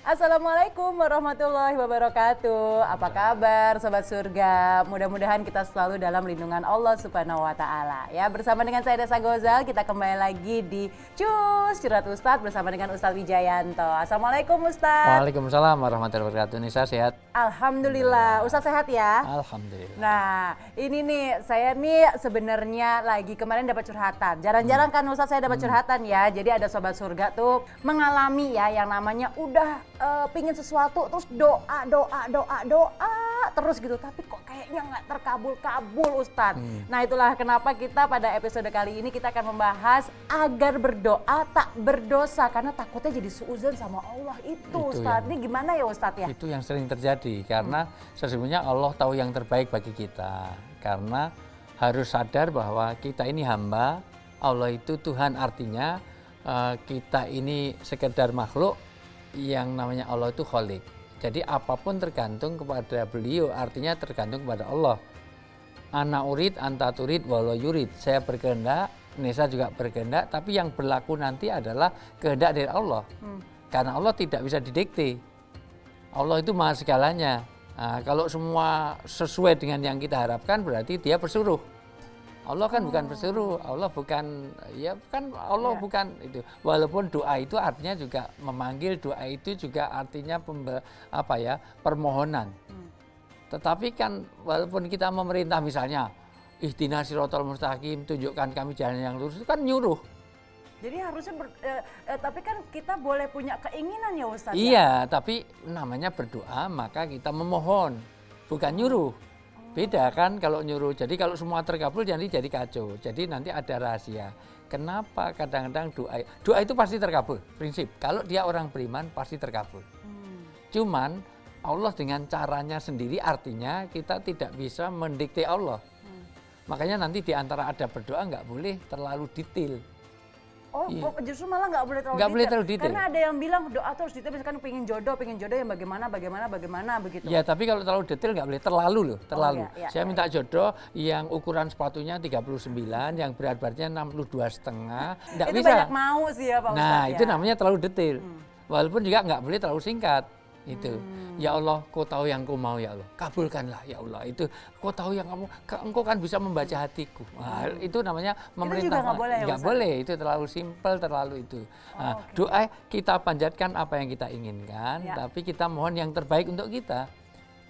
Assalamualaikum warahmatullahi wabarakatuh. Apa kabar Sobat Surga? Mudah-mudahan kita selalu dalam lindungan Allah Subhanahu wa Ta'ala. Ya, bersama dengan saya Desa Gozal, kita kembali lagi di Cus Curhat Ustadz bersama dengan Ustadz Wijayanto. Assalamualaikum Ustadz. Waalaikumsalam warahmatullahi wabarakatuh. Nisa sehat? Alhamdulillah. Ustadz sehat ya? Alhamdulillah. Nah, ini nih saya nih sebenarnya lagi kemarin dapat curhatan. Jarang-jarang kan Ustadz saya dapat curhatan ya. Jadi ada Sobat Surga tuh mengalami ya yang namanya udah pingin sesuatu terus doa terus gitu, tapi kok kayaknya nggak terkabul Ustadz. Nah, itulah kenapa kita pada episode kali ini kita akan membahas agar berdoa tak berdosa, karena takutnya jadi suudzon sama Allah itu Ustadz. Ini gimana ya Ustadz ya? Itu yang sering terjadi karena sesungguhnya Allah tahu yang terbaik bagi kita. Karena harus sadar bahwa kita ini hamba, Allah itu Tuhan, artinya kita ini sekedar makhluk, yang namanya Allah itu Khalik. Jadi apapun tergantung kepada beliau, artinya tergantung kepada Allah. Ana urid, anta turid, walau yurid. Saya berkehendak, Nisa juga berkehendak, tapi yang berlaku nanti adalah kehendak dari Allah. Karena Allah tidak bisa didikte. Allah itu maha segalanya. Nah, kalau semua sesuai dengan yang kita harapkan berarti dia pesuruh. Allah kan bukan pesuruh, Allah bukan, ya kan Allah bukan itu. Walaupun doa itu artinya juga memanggil, doa itu juga artinya permohonan. Tetapi kan walaupun kita memerintah misalnya, ihdinas siratal mustaqim, tunjukkan kami jalan yang lurus, itu kan nyuruh. Jadi harusnya tapi kan kita boleh punya keinginan ya Ustadz. Iya, tapi namanya berdoa maka kita memohon, bukan nyuruh. Beda kan kalau nyuruh. Jadi kalau semua terkabul jadi kacau. Jadi nanti ada rahasia. Kenapa kadang-kadang doa itu pasti terkabul, prinsip. Kalau dia orang beriman pasti terkabul. Cuman Allah dengan caranya sendiri, artinya kita tidak bisa mendikte Allah. Makanya nanti di antara ada berdoa nggak boleh terlalu detail. Oh, justru malah nggak boleh terlalu detail. Karena ada yang bilang doa terus detail, misalkan pengen jodoh yang bagaimana begitu. Ya, tapi kalau terlalu detail nggak boleh, terlalu loh, terlalu. Saya minta jodoh yang ukuran sepatunya 39, yang berat badannya 62,5, nggak bisa. Itu banyak mau sih ya Pak Ustadz. Nah, itu namanya terlalu detail. Walaupun juga nggak boleh terlalu singkat. Itu, ya Allah, kau tahu yang kau mau ya Allah, kabulkanlah ya Allah. Itu, kau tahu yang engkau kan bisa membaca hatiku. Nah, itu namanya memerintah. Itu juga nggak boleh, itu terlalu simpel, terlalu itu. Nah, doa kita panjatkan apa yang kita inginkan, tapi kita mohon yang terbaik untuk kita.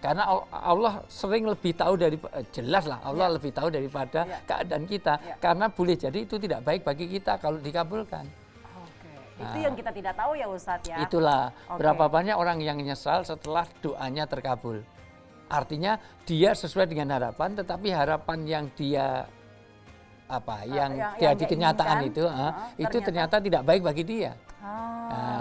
Karena Allah sering lebih tahu jelas lah Allah lebih tahu daripada keadaan kita. Karena boleh jadi itu tidak baik bagi kita kalau dikabulkan. Itu yang kita tidak tahu ya Ustadz ya. Itulah berapa banyak orang yang nyesal setelah doanya terkabul. Artinya dia sesuai dengan harapan, tetapi harapan yang dia di kenyataan itu ternyata tidak baik bagi dia.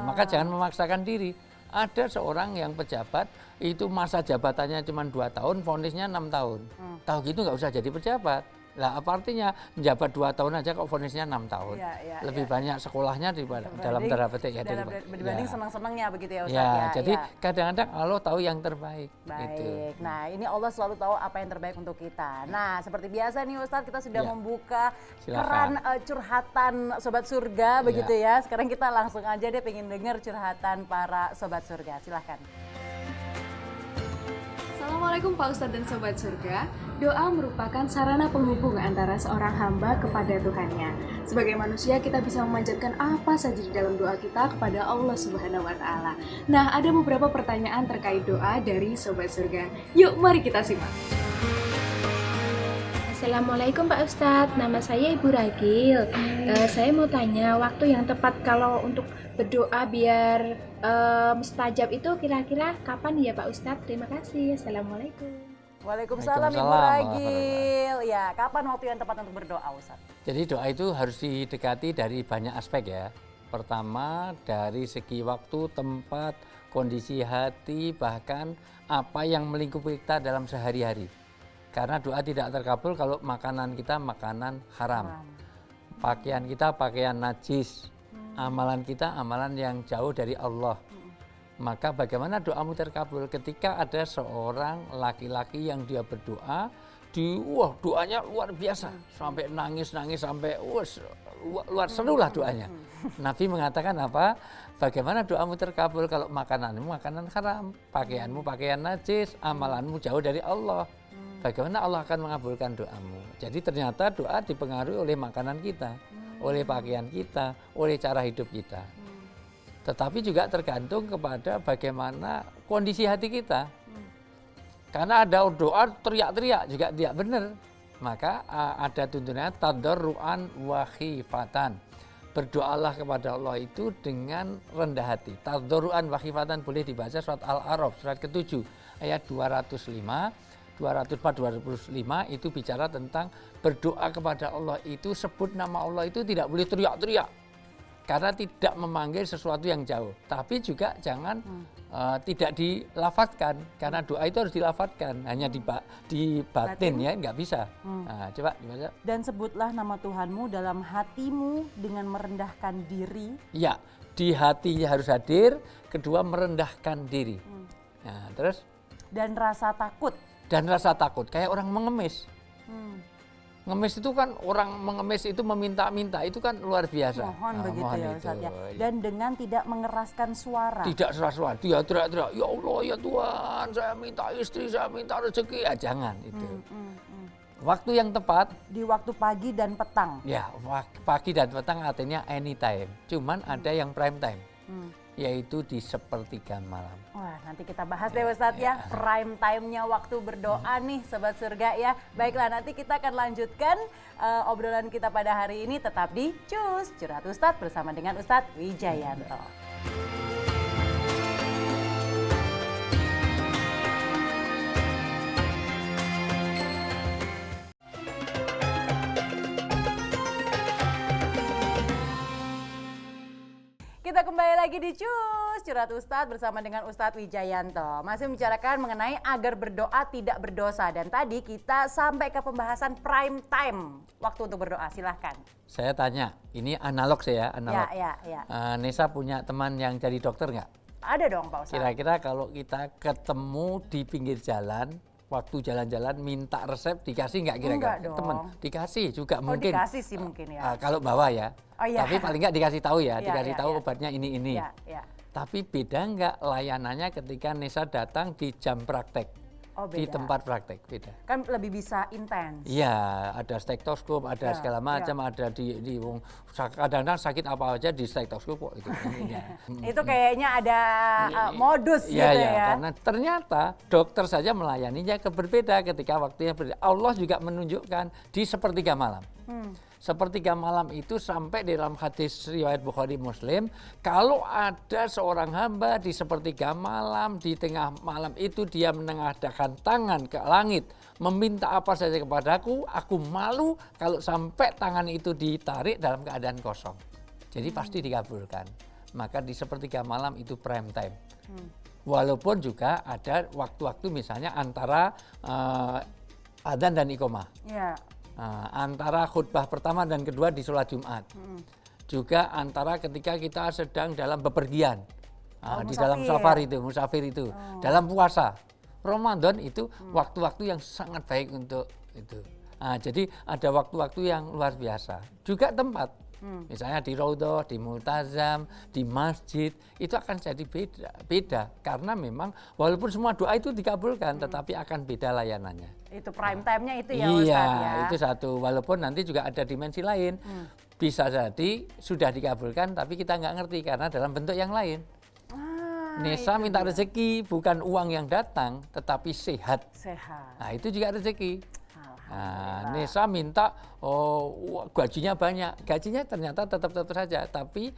Maka jangan memaksakan diri. Ada seorang yang pejabat itu masa jabatannya cuma 2 tahun, vonisnya 6 tahun. Tahu gitu nggak usah jadi pejabat. Lah apa artinya menjabat 2 tahun aja kok vonisnya 6 tahun. Lebih banyak sekolahnya dalam tanda petik ya. Dibanding senang-senangnya begitu ya Ustadz ya. Jadi kadang-kadang Allah tahu yang terbaik. Baik. Gitu. Nah, ini Allah selalu tahu apa yang terbaik untuk kita. Nah, seperti biasa nih Ustadz, kita sudah membuka keran curhatan Sobat Surga begitu ya. Sekarang kita langsung aja deh pengen dengar curhatan para Sobat Surga. Silahkan. Assalamualaikum Pak Ustadz dan Sobat Surga. Doa merupakan sarana penghubung antara seorang hamba kepada Tuhannya. Sebagai manusia kita bisa memanjatkan apa saja di dalam doa kita kepada Allah Subhanahu wa Ta'ala. Nah, ada beberapa pertanyaan terkait doa dari Sobat Surga. Yuk, mari kita simak. Assalamualaikum Pak Ustadz, nama saya Ibu Ragil. Saya mau tanya, waktu yang tepat kalau untuk berdoa biar mustajab itu kira-kira kapan ya Pak Ustadz? Terima kasih. Assalamualaikum. Waalaikumsalam Ibu Ragil. Ya, kapan waktu yang tepat untuk berdoa Ustadz? Jadi doa itu harus didekati dari banyak aspek ya. Pertama dari segi waktu, tempat, kondisi hati, bahkan apa yang melingkupi kita dalam sehari-hari. Karena doa tidak terkabul kalau makanan kita makanan haram. Pakaian kita pakaian najis. Amalan kita amalan yang jauh dari Allah. Maka bagaimana doamu terkabul ketika ada seorang laki-laki yang dia berdoa wah doanya luar biasa, sampai nangis sampai luar seru lah doanya. Nabi mengatakan apa? Bagaimana doamu terkabul kalau makananmu makanan haram, pakaianmu pakaian najis, amalanmu jauh dari Allah. Bagaimana Allah akan mengabulkan doamu? Jadi ternyata doa dipengaruhi oleh makanan kita, oleh pakaian kita, oleh cara hidup kita. Tetapi juga tergantung kepada bagaimana kondisi hati kita. Karena ada doa teriak-teriak juga tidak benar. Maka ada tuntunannya tadarruan wa khifatan. Berdoalah kepada Allah itu dengan rendah hati. Tadarruan wa khifatan boleh dibaca surat Al-A'raf surat ke-7 ayat 205, 204, 205 itu bicara tentang berdoa kepada Allah itu sebut nama Allah itu tidak boleh teriak-teriak. Karena tidak memanggil sesuatu yang jauh, tapi juga jangan tidak dilafadzkan, karena doa itu harus dilafadzkan, hanya di batin ya, nggak bisa. Nah, coba gimana? Dan sebutlah nama Tuhanmu dalam hatimu dengan merendahkan diri. Ya, di hatinya harus hadir, kedua merendahkan diri. Nah, terus? Dan rasa takut. Dan rasa takut, kayak orang mengemis. Ngemis itu kan orang mengemis itu meminta-minta itu kan luar biasa. Mohon begitu ya Ustaz ya. Dan dengan tidak mengeraskan suara. Tidak suara-suara, dia teriak-teriak, ya Allah ya Tuhan saya minta istri, saya minta rezeki. Ya jangan itu. Waktu yang tepat. Di waktu pagi dan petang. Ya pagi dan petang artinya anytime. Cuman ada yang prime time. Yaitu di sepertiga malam. Wah, nanti kita bahas deh Ustadz ya, prime time-nya waktu berdoa nih Sobat Surga ya. Baiklah, nanti kita akan lanjutkan obrolan kita pada hari ini tetap di Cus Curhat Ustadz bersama dengan Ustadz Wijayanto. Kita kembali lagi di Cus Curhat Ustadz bersama dengan Ustadz Wijayanto. Masih membicarakan mengenai agar berdoa tidak berdosa. Dan tadi kita sampai ke pembahasan prime time waktu untuk berdoa. Silahkan. Saya tanya, ini analog saya, analog. Ya. Nesa punya teman yang jadi dokter nggak? Ada dong Pak Ustadz. Kira-kira kalau kita ketemu di pinggir jalan, waktu jalan-jalan minta resep dikasih nggak kira-kira? Enggak dong. Temen dikasih juga mungkin. Dikasih sih mungkin ya. Kalau bawa ya. Oh, iya. Tapi paling nggak dikasih tahu ya, Iya, dikasih iya, tahu iya. obatnya ini. Ya. Tapi beda nggak layanannya ketika Nesa datang di jam praktek, Oh, di beda. tempat praktek, beda. Kan lebih bisa intens. Iya, ada stektoskop, ada Ya, segala macam, ada di kadang-kadang sakit apa aja di stektoskop kok itu. Itu kayaknya ada modus gitu Iya, ya. karena ternyata dokter saja melayaninya berbeda ketika waktunya berbeda. Allah juga menunjukkan di sepertiga malam. Sepertiga malam itu sampai di dalam hadis riwayat Bukhari Muslim, kalau ada seorang hamba di sepertiga malam, di tengah malam itu dia menengadahkan tangan ke langit, meminta apa saja kepadaku, aku malu kalau sampai tangan itu ditarik dalam keadaan kosong. Jadi pasti dikabulkan. Maka di sepertiga malam itu prime time. Walaupun juga ada waktu-waktu misalnya antara adzan dan iqomah. Iya. Antara khutbah pertama dan kedua di sholat Jumat. Juga antara ketika kita sedang dalam bepergian. Di dalam musafir itu. Dalam puasa. Ramadan itu waktu-waktu yang sangat baik untuk itu. Jadi ada waktu-waktu yang luar biasa. Juga tempat. Misalnya di Raudhah, di Multazam, di masjid, itu akan jadi beda. Karena memang walaupun semua doa itu dikabulkan, tetapi akan beda layanannya. Itu prime time-nya itu ya Ustadz ya. Iya, itu satu. Walaupun nanti juga ada dimensi lain. Bisa jadi sudah dikabulkan, tapi kita nggak ngerti karena dalam bentuk yang lain. Nesa minta rezeki, bukan uang yang datang, tetapi sehat. Nah, itu juga rezeki. Nesa minta gajinya banyak, gajinya ternyata tetap saja, tapi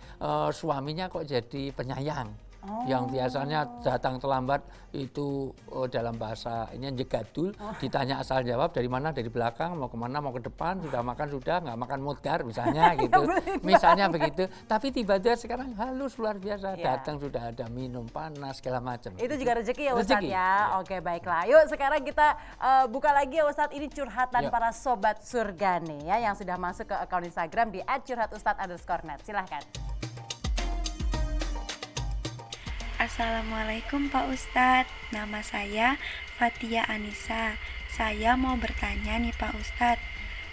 suaminya kok jadi penyayang. Yang biasanya datang terlambat itu dalam bahasa ini jegadul, ditanya asal jawab dari mana, dari belakang, mau kemana, mau ke depan, sudah makan sudah, nggak makan mudar misalnya gitu, misalnya begitu. Tapi tiba-tiba sekarang halus luar biasa, datang sudah ada minum panas segala macam. Itu juga rezeki ya Ustadz ya. Oke baiklah, yuk sekarang kita buka lagi ya Ustadz, ini curhatan para sobat surga nih ya, yang sudah masuk ke akun Instagram di @curhatustadz_net. Silahkan. Assalamualaikum Pak Ustadz, nama saya Fatia Anissa. Saya mau bertanya nih Pak Ustadz,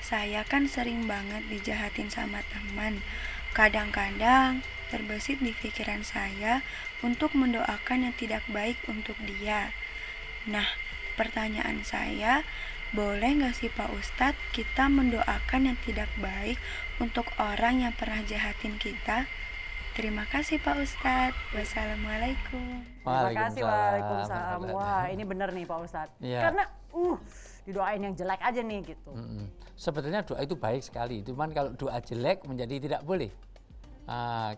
saya kan sering banget dijahatin sama teman. Kadang-kadang terbesit di pikiran saya untuk mendoakan yang tidak baik untuk dia. Nah, pertanyaan saya, boleh nggak sih Pak Ustadz kita mendoakan yang tidak baik untuk orang yang pernah jahatin kita? Terima kasih Pak Ustadz. Wassalamualaikum. Terima kasih, Waalaikumsalam. Waalaikumsalam. Wah, ini benar nih Pak Ustadz. Iya. Karena didoain yang jelek aja nih gitu. Sebetulnya doa itu baik sekali, cuman kalau doa jelek menjadi tidak boleh.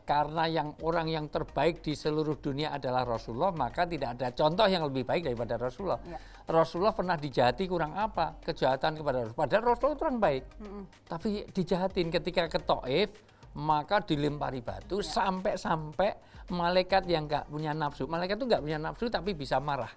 Karena orang yang terbaik di seluruh dunia adalah Rasulullah, maka tidak ada contoh yang lebih baik daripada Rasulullah. Ya. Rasulullah pernah dijahati kurang apa? Kejahatan kepada Rasulullah. Padahal Rasulullah itu orang baik. Tapi dijahatin ketika ke Taif, maka dilempari batu sampai-sampai malaikat yang nggak punya nafsu. Malaikat itu nggak punya nafsu tapi bisa marah.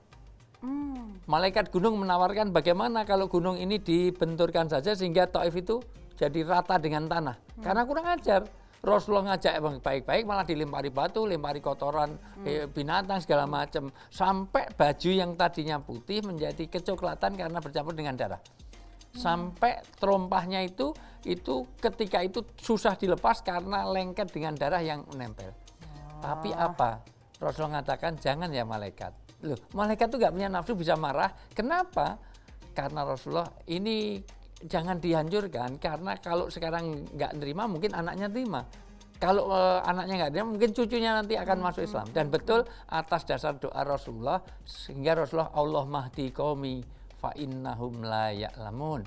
Malaikat gunung menawarkan bagaimana kalau gunung ini dibenturkan saja sehingga Taif itu jadi rata dengan tanah. Karena kurang ajar. Rasulullah ngajak baik-baik malah dilempari batu, lempari kotoran binatang segala macam. Sampai baju yang tadinya putih menjadi kecoklatan karena bercampur dengan darah. Sampai terompahnya itu ketika itu susah dilepas karena lengket dengan darah yang menempel. Tapi apa? Rasulullah mengatakan jangan ya malaikat. Loh, malaikat itu nggak punya nafsu bisa marah. Kenapa? Karena Rasulullah ini jangan dihancurkan karena kalau sekarang nggak nerima mungkin anaknya terima. Kalau anaknya nggak terima mungkin cucunya nanti akan masuk Islam. Dan betul atas dasar doa Rasulullah sehingga Rasulullah Allah mahdi qaumi fa innahum la ya'lamun.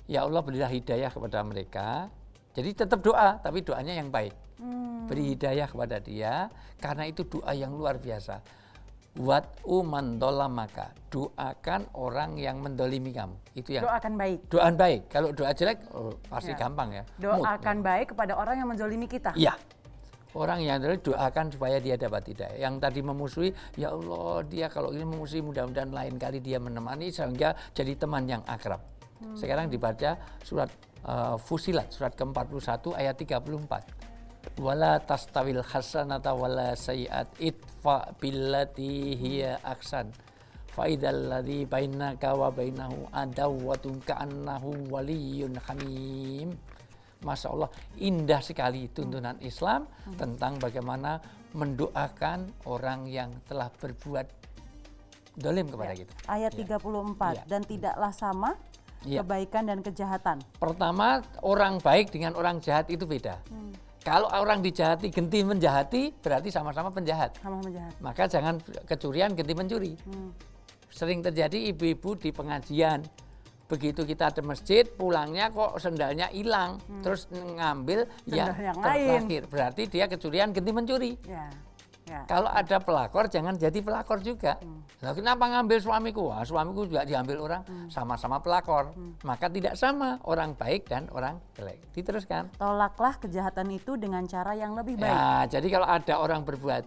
Ya Allah berilah hidayah kepada mereka. Jadi tetap doa, tapi doanya yang baik. Beri hidayah kepada dia, karena itu doa yang luar biasa. Wad'u man dolamaka, doakan orang yang mendolimi kamu. Itu yang Doakan baik. doaan baik. Kalau doa jelek pasti gampang ya. Doakan baik kepada orang yang menzolimi kita. Iya. Orang yang adalah doakan supaya dia dapat hidayah. Yang tadi memusuhi, ya Allah dia kalau ini memusuhi mudah-mudahan lain kali dia menemani sehingga jadi teman yang akrab. Sekarang dibaca surat Fusilat, surat ke-41 ayat 34. Wala tastawil hasanata wala sayiat itfa billati hiya aksan. Fa idzal ladzi bainaka wa bainahu adawwatun ka'annahu waliyyun hamim. Masya Allah, indah sekali tuntunan Islam tentang bagaimana mendoakan orang yang telah berbuat dolim kepada kita. Ayat 34, dan tidaklah sama kebaikan dan kejahatan. Pertama, orang baik dengan orang jahat itu beda. Kalau orang dijahati, genti menjahati, berarti sama-sama penjahat. Sama menjahat. Maka jangan kecurian, genti mencuri. Sering terjadi ibu-ibu di pengajian. Begitu kita ada masjid, pulangnya kok sendalnya hilang, terus ngambil Sendal yang terparkir. Berarti dia kecurian, genti mencuri. Ya. Kalau ada pelakor, jangan jadi pelakor juga. Nah, kenapa ngambil suamiku? Wah, suamiku juga diambil orang, sama-sama pelakor. Maka tidak sama orang baik dan orang jelek. Diteruskan. Tolaklah kejahatan itu dengan cara yang lebih baik. Ya, jadi kalau ada orang berbuat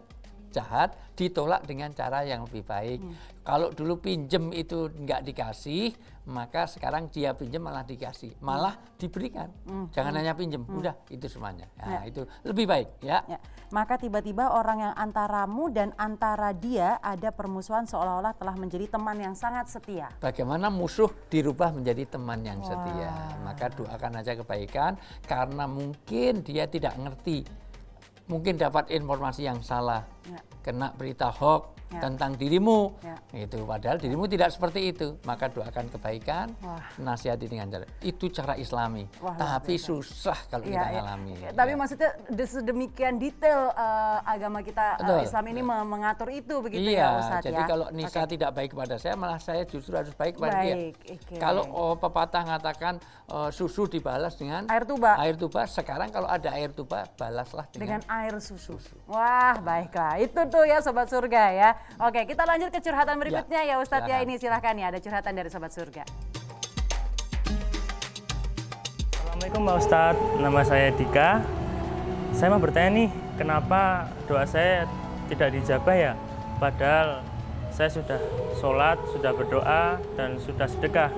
jahat, ditolak dengan cara yang lebih baik. Kalau dulu pinjem itu nggak dikasih, maka sekarang dia pinjem malah dikasih, malah diberikan. Jangan hanya pinjem, udah itu semuanya. Nah, itu lebih baik ya. Maka tiba-tiba orang yang antaramu dan antara dia ada permusuhan seolah-olah telah menjadi teman yang sangat setia. Bagaimana musuh dirubah menjadi teman yang setia. Maka doakan aja kebaikan karena mungkin dia tidak ngerti. Mungkin dapat informasi yang salah, kena berita hoax tentang dirimu, itu padahal dirimu tidak seperti itu. Maka doakan kebaikan, nasihati dengan cara itu cara Islami. Tapi susah kalau kita ngalami. Tapi maksudnya sedemikian detail agama kita Islam ini mengatur itu begitu ya Ustadz. Jadi kalau Nisa tidak baik kepada saya, malah saya justru harus baik kepada dia. Kalau pepatah mengatakan susu dibalas dengan air tuba. Sekarang kalau ada air tuba, balaslah dengan air susu. Wah, baiklah. Itu tuh ya Sobat Surga ya. Oke, kita lanjut ke curhatan berikutnya ya Ustadz ya. Ini silahkan ya, ada curhatan dari Sobat Surga. Assalamualaikum Pak Ustadz, nama saya Dika. Saya mau bertanya nih, kenapa doa saya tidak dijabah ya? Padahal saya sudah sholat, sudah berdoa, dan sudah sedekah.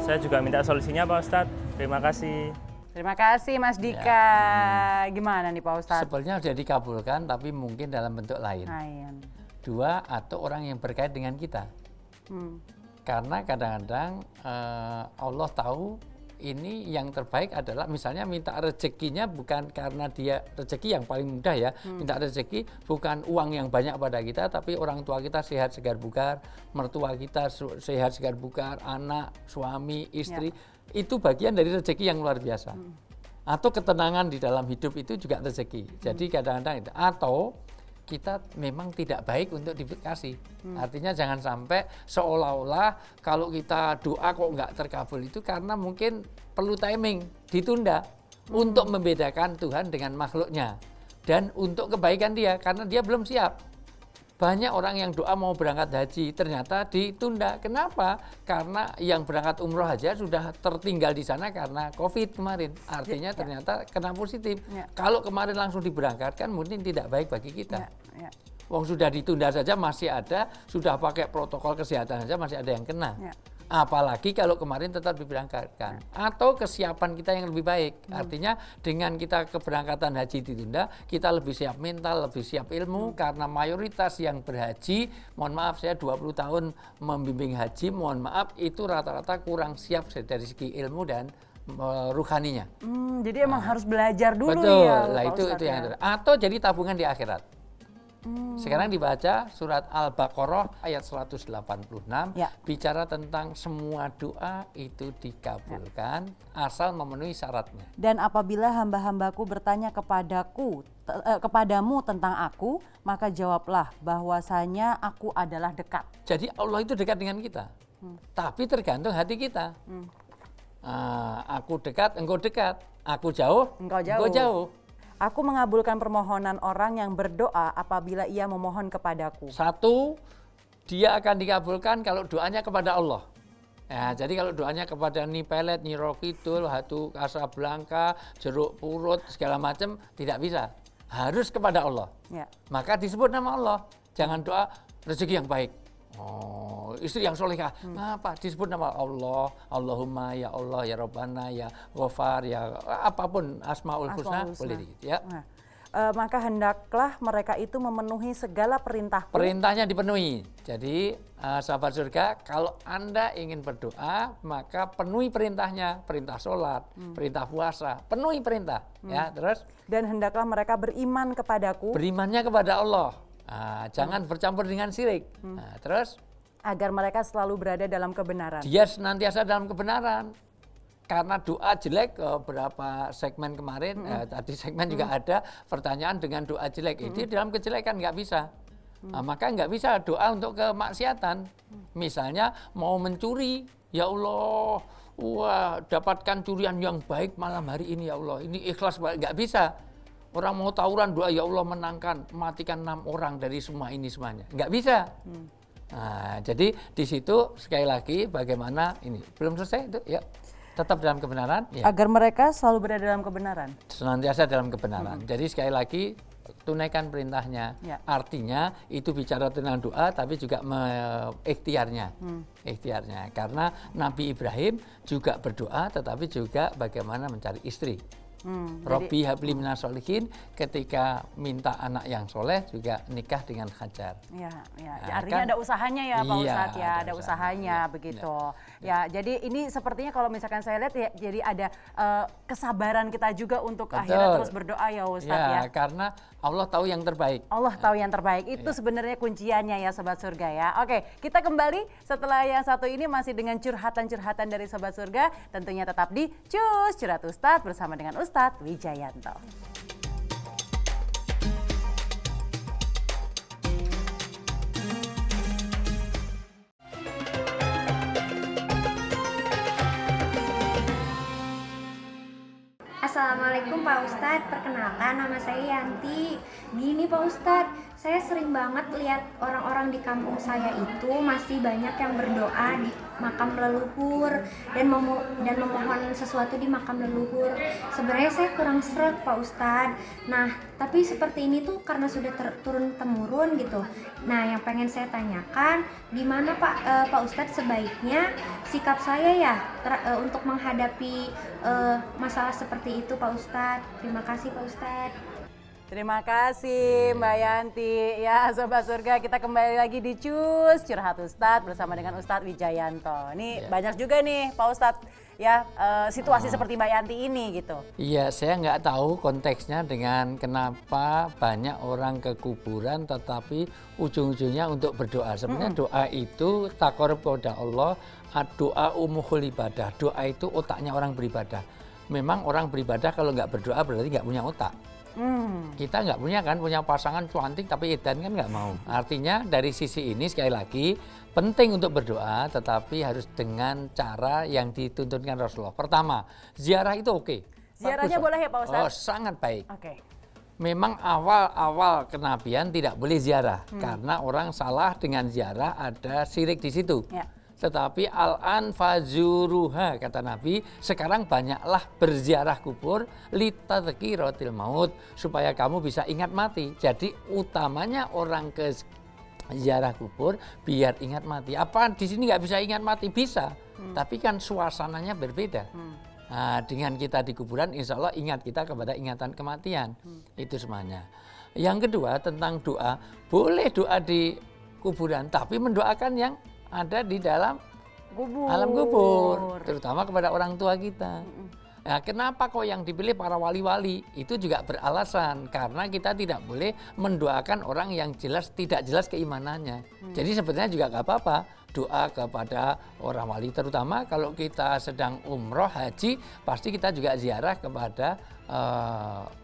Saya juga minta solusinya Pak Ustadz. Terima kasih. Terima kasih Mas Dika. Gimana nih Pak Ustadz? Sebenarnya sudah dikabulkan, tapi mungkin dalam bentuk lain. Lain. 2, atau orang yang berkait dengan kita. Karena kadang-kadang Allah tahu ini yang terbaik adalah misalnya minta rezekinya bukan karena dia rezeki yang paling mudah ya. Minta rezeki bukan uang yang banyak pada kita, tapi orang tua kita sehat segar bugar, mertua kita sehat segar bugar, anak, suami, istri. Itu bagian dari rezeki yang luar biasa. Atau ketenangan di dalam hidup itu juga rezeki. Jadi kadang-kadang itu. Atau kita memang tidak baik untuk dikasih. Artinya jangan sampai seolah-olah kalau kita doa kok nggak terkabul itu karena mungkin perlu timing, ditunda untuk membedakan Tuhan dengan makhluknya dan untuk kebaikan dia karena dia belum siap. Banyak orang yang doa mau berangkat haji ternyata ditunda. Kenapa? Karena yang berangkat umroh aja sudah tertinggal di sana karena COVID kemarin. Artinya ternyata kena positif. Kalau kemarin langsung diberangkatkan mungkin tidak baik bagi kita. Wong sudah ditunda saja masih ada, sudah pakai protokol kesehatan saja masih ada yang kena. Apalagi kalau kemarin tetap diberangkatkan. Atau kesiapan kita yang lebih baik. Artinya dengan kita keberangkatan haji ditunda, kita lebih siap mental, lebih siap ilmu. Karena mayoritas yang berhaji, mohon maaf saya 20 tahun membimbing haji, mohon maaf itu rata-rata kurang siap dari segi ilmu dan ruhaninya. Jadi emang harus belajar dulu betul, ya. Betul, itu yang ada. Atau jadi tabungan di akhirat. Sekarang dibaca surat Al-Baqarah ayat 186 bicara tentang semua doa itu dikabulkan asal memenuhi syaratnya. Dan apabila hamba-hambaku bertanya kepadamu tentang aku, maka jawablah bahwasanya aku adalah dekat. Jadi Allah itu dekat dengan kita. Tapi tergantung hati kita. Aku dekat, engkau dekat. Aku jauh, engkau jauh. Aku mengabulkan permohonan orang yang berdoa apabila ia memohon kepadaku. 1, dia akan dikabulkan kalau doanya kepada Allah. Ya, jadi kalau doanya kepada Nyi Pelet, Nyi Rokidul, Hatu Kasablanka, Jeruk Purut, segala macam tidak bisa. Harus kepada Allah. Maka disebut nama Allah. Jangan doa rezeki yang baik. Istri yang solehah, apa disebut nama Allah, Allahumma ya Allah ya Rabbana ya Ghafar ya apapun asmaul husna boleh gitu ya. Maka hendaklah mereka itu memenuhi segala perintahku. Perintahnya dipenuhi. Jadi sahabat surga, kalau Anda ingin berdoa maka penuhi perintahnya, perintah sholat, perintah puasa, penuhi perintah ya. Terus dan hendaklah mereka beriman kepadaku. Berimannya kepada Allah. Jangan bercampur dengan syirik. Terus agar mereka selalu berada dalam kebenaran. Dia senantiasa dalam kebenaran. Karena doa jelek beberapa segmen kemarin, tadi segmen juga ada pertanyaan dengan doa jelek. Itu dalam kejelekan nggak bisa. Maka nggak bisa doa untuk kemaksiatan. Misalnya mau mencuri, ya Allah, wah dapatkan curian yang baik malam hari ini ya Allah. Ini ikhlas, nggak bisa. Orang mau tawuran doa ya Allah menangkan, matikan 6 orang dari semua ini semuanya. Nggak bisa. Nah, jadi di situ sekali lagi bagaimana ini belum selesai itu ya tetap dalam kebenaran ya. Agar mereka selalu berada dalam kebenaran. Senantiasa dalam kebenaran. Jadi sekali lagi tunaikan perintahnya. Artinya itu bicara tentang doa tapi juga ikhtiarnya. Ikhtiarnya karena Nabi Ibrahim juga berdoa tetapi juga bagaimana mencari istri. Robbi habli minas sholihin ketika minta anak yang soleh juga nikah dengan Hajar. Nah, artinya kan, ada usahanya ya Pak Ustadz ya, ada usahanya begitu. Ya, jadi ini sepertinya kalau misalkan saya lihat ya, jadi ada kesabaran kita juga untuk akhirnya terus berdoa ya Ustadz ya. Karena Allah tahu yang terbaik. Allah tahu yang terbaik. Itu sebenarnya kunciannya ya Sobat Surga ya. Oke, kita kembali setelah yang satu ini masih dengan curhatan-curhatan dari Sobat Surga. Tentunya tetap di Cus Curhat Ustadz bersama dengan Ustadz Wijayanto. Assalamualaikum Pak Ustadz, perkenalkan nama saya Yanti. Gini Pak Ustadz, Saya sering banget lihat orang-orang di kampung saya itu masih banyak yang berdoa di makam leluhur dan memohon sesuatu di makam leluhur. Sebenarnya saya kurang sreg Pak Ustadz. Nah, tapi seperti ini tuh karena sudah turun temurun gitu. Nah, yang pengen saya tanyakan, gimana Pak Ustadz sebaiknya sikap saya ya untuk menghadapi masalah seperti itu Pak Ustadz. Terima kasih Pak Ustadz. Terima kasih Mbak Yanti. Ya Sobat Surga, kita kembali lagi di Cus Curhat Ustadz bersama dengan Ustadz Wijayanto. Ini banyak juga nih Pak Ustadz ya situasi seperti Mbak Yanti ini gitu. Iya, saya nggak tahu konteksnya dengan kenapa banyak orang ke kuburan tetapi ujung-ujungnya untuk berdoa. Sebenarnya doa itu taqarrub kepada Allah, doa umuhul ibadah. Doa itu otaknya orang beribadah. Memang orang beribadah kalau nggak berdoa berarti nggak punya otak. Kita nggak punya pasangan cantik tapi edan kan nggak mau. Artinya dari sisi ini sekali lagi penting untuk berdoa tetapi harus dengan cara yang dituntunkan Rasulullah. Pertama, ziarah itu oke. Ziarahnya boleh ya Pak Ustadz? Oh, sangat baik. Oke. Memang awal-awal kenabian tidak boleh ziarah karena orang salah dengan ziarah, ada syirik di situ. Ya. Tetapi al-an fazuruha kata Nabi, sekarang banyaklah berziarah kubur litadzkiratil maut supaya kamu bisa ingat mati. Jadi utamanya orang ke ziarah kubur biar ingat mati. Apa di sini nggak bisa ingat mati? Bisa, tapi kan suasananya berbeda. Nah, dengan kita di kuburan insya Allah ingat kita kepada ingatan kematian. Itu semuanya. Yang kedua tentang doa, boleh doa di kuburan tapi mendoakan yang ada di dalam alam kubur, terutama kepada orang tua kita. Nah, kenapa kok yang dipilih para wali-wali? Itu juga beralasan karena kita tidak boleh mendoakan orang yang tidak jelas keimanannya. Jadi sebenarnya juga nggak apa-apa doa kepada orang wali, terutama kalau kita sedang umroh haji, pasti kita juga ziarah kepada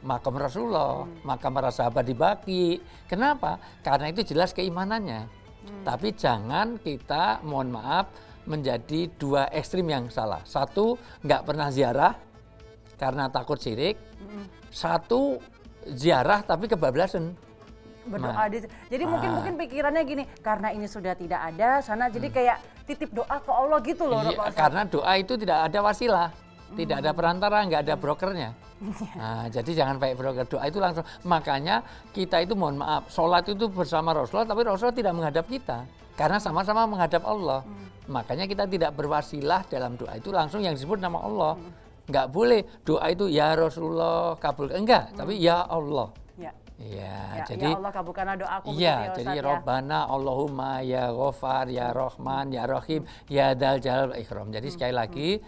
makam Rasulullah, makam para sahabat di Baqi. Kenapa? Karena itu jelas keimanannya. Tapi jangan kita, mohon maaf, menjadi dua ekstrim yang salah. Satu, nggak pernah ziarah karena takut syirik. Satu, ziarah tapi kebablasan. Berdoa jadi mungkin pikirannya gini, karena ini sudah tidak ada sana, jadi kayak titip doa ke Allah gitu loh Pak Ustadz. Karena doa itu tidak ada wasilah, tidak ada perantara, nggak ada brokernya. Nah, jadi jangan pakai broker, doa itu langsung. Makanya kita itu mohon maaf, sholat itu bersama Rasulullah, tapi Rasulullah tidak menghadap kita. Karena sama-sama menghadap Allah. Makanya kita tidak berwasilah dalam doa itu langsung yang disebut nama Allah. Nggak boleh doa itu ya Rasulullah kabul, enggak, tapi ya Allah. Ya, jadi ya Allah kabulkanlah doaku. Iya, jadi Robbana Allahumma ya Ghafar ya Rahman ya Rahim ya Dzal Jalal wal Ikram. Jadi sekali lagi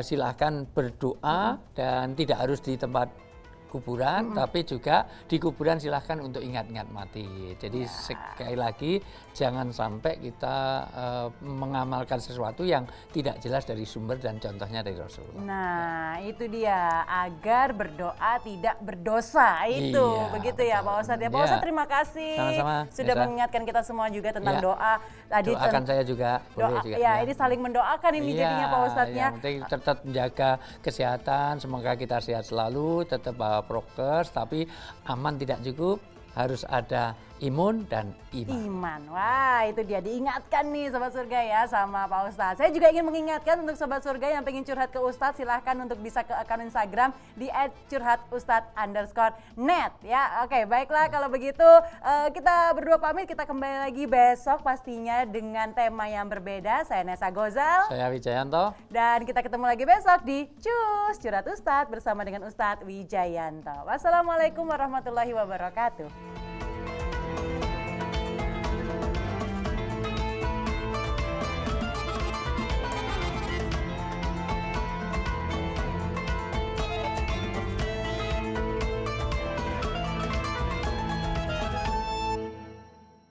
silahkan berdoa dan tidak harus di tempat kuburan, tapi juga di kuburan silahkan untuk ingat-ingat mati. Jadi sekali lagi jangan sampai kita mengamalkan sesuatu yang tidak jelas dari sumber dan contohnya dari Rasulullah. Nah itu dia, agar berdoa tidak berdosa itu, begitu ya Pak Ustadz ya. Pak Ustadz terima kasih sudah mengingatkan kita semua juga tentang doa. Tadi doakan saya juga, boleh juga. Ya, ini saling mendoakan ini jadinya Pak Ustadz ya. Yang penting tetap menjaga kesehatan, semoga kita sehat selalu, tetap prokes, tapi aman tidak cukup, harus ada imun dan iman. Wah itu dia, diingatkan nih Sobat Surga ya sama Pak Ustadz. Saya juga ingin mengingatkan untuk Sobat Surga yang pengen curhat ke Ustadz, silahkan untuk bisa ke akun Instagram di @curhatustadz_net ya. Oke, baiklah kalau begitu kita berdua pamit, kita kembali lagi besok pastinya dengan tema yang berbeda. Saya Nessa Gozal. Saya Wijayanto. Dan kita ketemu lagi besok di Cus Curhat Ustadz bersama dengan Ustadz Wijayanto. Wassalamualaikum warahmatullahi wabarakatuh.